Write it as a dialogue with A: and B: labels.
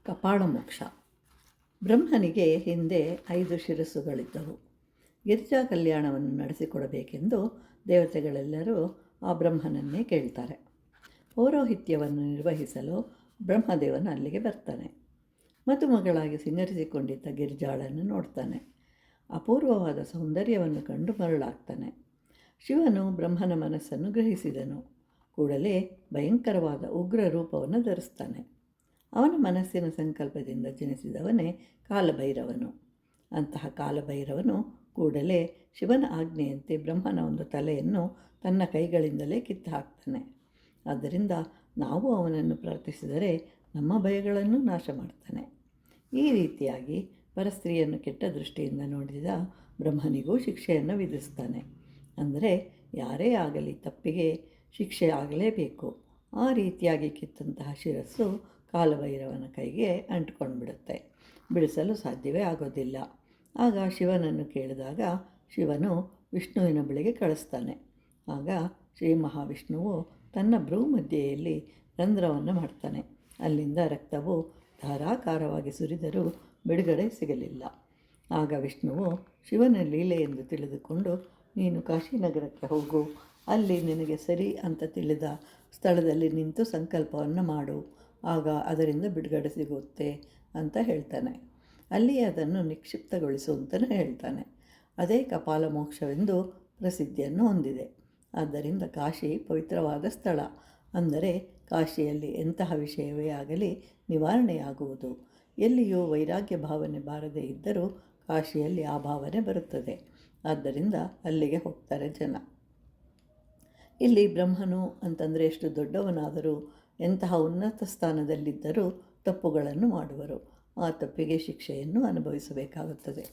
A: ಕಪಾಳಮೋಕ್ಷ. ಬ್ರಹ್ಮನಿಗೆ ಹಿಂದೆ 5 ಶಿರಸ್ಸುಗಳಿದ್ದವು. ಗಿರಿಜಾ ಕಲ್ಯಾಣವನ್ನು ನಡೆಸಿಕೊಡಬೇಕೆಂದು ದೇವತೆಗಳೆಲ್ಲರೂ ಆ ಬ್ರಹ್ಮನನ್ನೇ ಕೇಳ್ತಾರೆ. ಪೌರೋಹಿತ್ಯವನ್ನು ನಿರ್ವಹಿಸಲು ಬ್ರಹ್ಮದೇವನು ಅಲ್ಲಿಗೆ ಬರ್ತಾನೆ. ಮದುಮಗಳಾಗಿ ಸಿಂಗರಿಸಿಕೊಂಡಿದ್ದ ಗಿರಿಜಾಳನ್ನು ನೋಡ್ತಾನೆ. ಅಪೂರ್ವವಾದ ಸೌಂದರ್ಯವನ್ನು ಕಂಡು ಮರಳಾಗ್ತಾನೆ. ಶಿವನು ಬ್ರಹ್ಮನ ಮನಸ್ಸನ್ನು ಗ್ರಹಿಸಿದನು. ಕೂಡಲೇ ಭಯಂಕರವಾದ ಉಗ್ರ ರೂಪವನ್ನು ಧರಿಸ್ತಾನೆ. ಅವನ ಮನಸ್ಸಿನ ಸಂಕಲ್ಪದಿಂದ ಜನಿಸಿದವನೇ ಕಾಲಭೈರವನು. ಅಂತಹ ಕಾಲಭೈರವನು ಕೂಡಲೇ ಶಿವನ ಆಜ್ಞೆಯಂತೆ ಬ್ರಹ್ಮನ ಒಂದು ತಲೆಯನ್ನು ತನ್ನ ಕೈಗಳಿಂದಲೇ ಕಿತ್ತು ಹಾಕ್ತಾನೆ. ಆದ್ದರಿಂದ ನಾವು ಅವನನ್ನು ಪ್ರಾರ್ಥಿಸಿದರೆ ನಮ್ಮ ಭಯಗಳನ್ನು ನಾಶ ಮಾಡ್ತಾನೆ. ಈ ರೀತಿಯಾಗಿ ಪರಸ್ತ್ರೀಯನ್ನು ಕೆಟ್ಟ ದೃಷ್ಟಿಯಿಂದ ನೋಡಿದ ಬ್ರಹ್ಮನಿಗೂ ಶಿಕ್ಷೆಯನ್ನು ವಿಧಿಸ್ತಾನೆ. ಅಂದರೆ ಯಾರೇ ಆಗಲಿ ತಪ್ಪಿಗೆ ಶಿಕ್ಷೆ ಆಗಲೇಬೇಕು. ಆ ರೀತಿಯಾಗಿ ಕಿತ್ತಂತಹ ಶಿರಸ್ಸು ಕಾಲಭೈರವನ ಕೈಗೆ ಅಂಟ್ಕೊಂಡು ಬಿಡುತ್ತೆ. ಬಿಡಿಸಲು ಸಾಧ್ಯವೇ ಆಗೋದಿಲ್ಲ. ಆಗ ಶಿವನನ್ನು ಕೇಳಿದಾಗ ಶಿವನು ವಿಷ್ಣುವಿನ ಬಳಿಗೆ ಕಳಿಸ್ತಾನೆ. ಆಗ ಶ್ರೀ ಮಹಾವಿಷ್ಣುವು ತನ್ನ ಭ್ರೂಮಧ್ಯೆಯಲ್ಲಿ ರಂಧ್ರವನ್ನು ಮಾಡ್ತಾನೆ. ಅಲ್ಲಿಂದ ರಕ್ತವು ಧಾರಾಕಾರವಾಗಿ ಸುರಿದರೂ ಬಿಡುಗಡೆ ಸಿಗಲಿಲ್ಲ. ಆಗ ವಿಷ್ಣುವು ಶಿವನ ಲೀಲೆ ಎಂದು ತಿಳಿದುಕೊಂಡು, ನೀನು ಕಾಶಿನಗರಕ್ಕೆ ಹೋಗು, ಅಲ್ಲಿ ನಿನಗೆ ಸರಿ ಅಂತ ತಿಳಿದ ಸ್ಥಳದಲ್ಲಿ ನಿಂತು ಸಂಕಲ್ಪವನ್ನು ಮಾಡು, ಆಗ ಅದರಿಂದ ಬಿಡುಗಡೆ ಸಿಗುತ್ತೆ ಅಂತ ಹೇಳ್ತಾನೆ. ಅಲ್ಲಿ ಅದನ್ನು ನಿಕ್ಷಿಪ್ತಗೊಳಿಸು ಅಂತಲೂ ಹೇಳ್ತಾನೆ. ಅದೇ ಕಪಾಲ ಮೋಕ್ಷವೆಂದು ಪ್ರಸಿದ್ಧಿಯನ್ನು ಹೊಂದಿದೆ. ಆದ್ದರಿಂದ ಕಾಶಿ ಪವಿತ್ರವಾದ ಸ್ಥಳ. ಅಂದರೆ ಕಾಶಿಯಲ್ಲಿ ಎಂತಹ ವಿಷಯವೇ ಆಗಲಿ ನಿವಾರಣೆಯಾಗುವುದು. ಎಲ್ಲಿಯೂ ವೈರಾಗ್ಯ ಭಾವನೆ ಬಾರದೇ ಇದ್ದರೂ ಕಾಶಿಯಲ್ಲಿ ಆ ಭಾವನೆ ಬರುತ್ತದೆ. ಆದ್ದರಿಂದ ಅಲ್ಲಿಗೆ ಹೋಗ್ತಾರೆ ಜನ. ಇಲ್ಲಿ ಬ್ರಹ್ಮನು ಅಂತಂದರೆ ಎಷ್ಟು ದೊಡ್ಡವನಾದರೂ ಎಂತಹ ಉನ್ನತ ಸ್ಥಾನದಲ್ಲಿದ್ದರೂ ತಪ್ಪುಗಳನ್ನು ಮಾಡುವರು. ಆ ತಪ್ಪಿಗೆ ಶಿಕ್ಷೆಯನ್ನು ಅನುಭವಿಸಬೇಕಾಗುತ್ತದೆ.